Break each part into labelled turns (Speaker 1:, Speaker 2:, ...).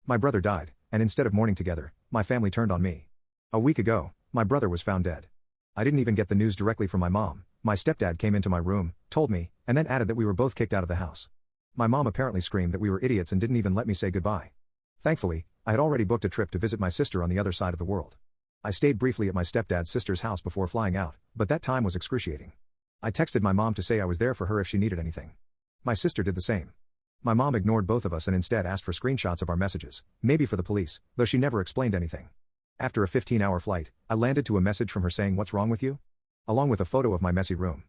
Speaker 1: My brother died, and instead of mourning together, my family turned on me. A week ago, my brother was found dead. I didn't even get the news directly from my mom. My stepdad came into my room, told me, and then added that we were both kicked out of the house. My mom apparently screamed that we were idiots and didn't even let me say goodbye. Thankfully, I had already booked a trip to visit my sister on the other side of the world. I stayed briefly at my stepdad's sister's house before flying out, but that time was excruciating. I texted my mom to say I was there for her if she needed anything. My sister did the same. My mom ignored both of us and instead asked for screenshots of our messages, maybe for the police, though she never explained anything. After a 15-hour flight, I landed to a message from her saying, "What's wrong with you?" along with a photo of my messy room.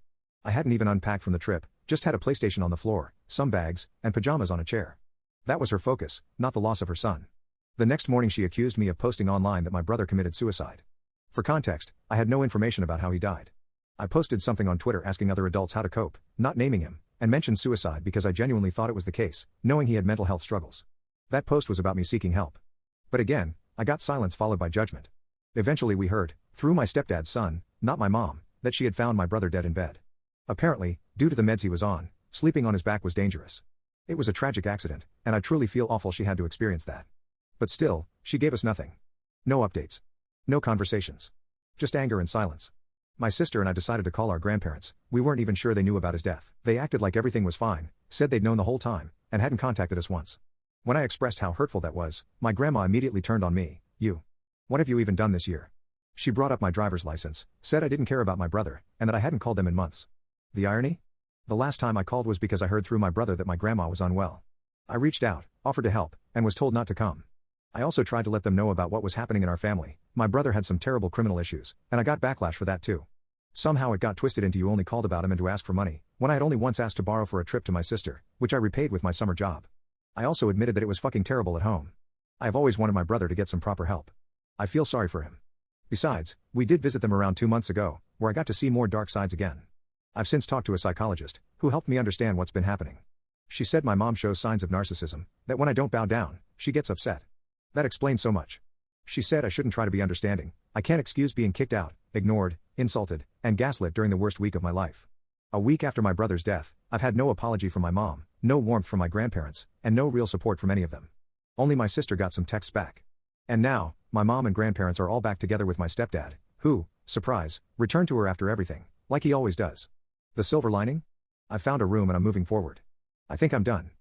Speaker 1: I hadn't even unpacked from the trip, just had a PlayStation on the floor, some bags, and pajamas on a chair. That was her focus, not the loss of her son. The next morning she accused me of posting online that my brother committed suicide. For context, I had no information about how he died. I posted something on Twitter asking other adults how to cope, not naming him, and mentioned suicide because I genuinely thought it was the case, knowing he had mental health struggles. That post was about me seeking help. But again, I got silence followed by judgment. Eventually we heard, through my stepdad's son, not my mom, that she had found my brother dead in bed. Apparently, due to the meds he was on, sleeping on his back was dangerous. It was a tragic accident, and I truly feel awful she had to experience that. But still, she gave us nothing. No updates. No conversations. Just anger and silence. My sister and I decided to call our grandparents. We weren't even sure they knew about his death. They acted like everything was fine, said they'd known the whole time, and hadn't contacted us once. When I expressed how hurtful that was, my grandma immediately turned on me. "You. What have you even done this year?" She brought up my driver's license, said I didn't care about my brother, and that I hadn't called them in months. The irony? The last time I called was because I heard through my brother that my grandma was unwell. I reached out, offered to help, and was told not to come. I also tried to let them know about what was happening in our family. My brother had some terrible criminal issues, and I got backlash for that too. Somehow it got twisted into you only called about him and to ask for money, when I had only once asked to borrow for a trip to my sister, which I repaid with my summer job. I also admitted that it was fucking terrible at home. I have always wanted my brother to get some proper help. I feel sorry for him. Besides, we did visit them around 2 months ago, where I got to see more dark sides again. I've since talked to a psychologist, who helped me understand what's been happening. She said my mom shows signs of narcissism, that when I don't bow down, she gets upset. That explains so much. She said I shouldn't try to be understanding. I can't excuse being kicked out, ignored, insulted, and gaslit during the worst week of my life. A week after my brother's death, I've had no apology from my mom, no warmth from my grandparents, and no real support from any of them. Only my sister got some texts back. And now, my mom and grandparents are all back together with my stepdad, who, surprise, returned to her after everything, like he always does. The silver lining? I found a room and I'm moving forward. I think I'm done.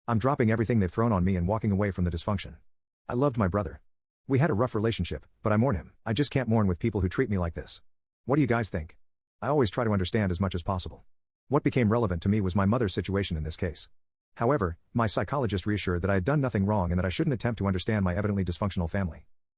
Speaker 1: I'm dropping everything they've thrown on me and walking away from the dysfunction. I loved my brother. We had a rough relationship, but I mourn him. I just can't mourn with people who treat me like this. What do you guys think? I always try to understand as much as possible. What became relevant to me was my mother's situation in this case. However, my psychologist reassured that I had done nothing wrong and that I shouldn't attempt to understand my evidently dysfunctional family.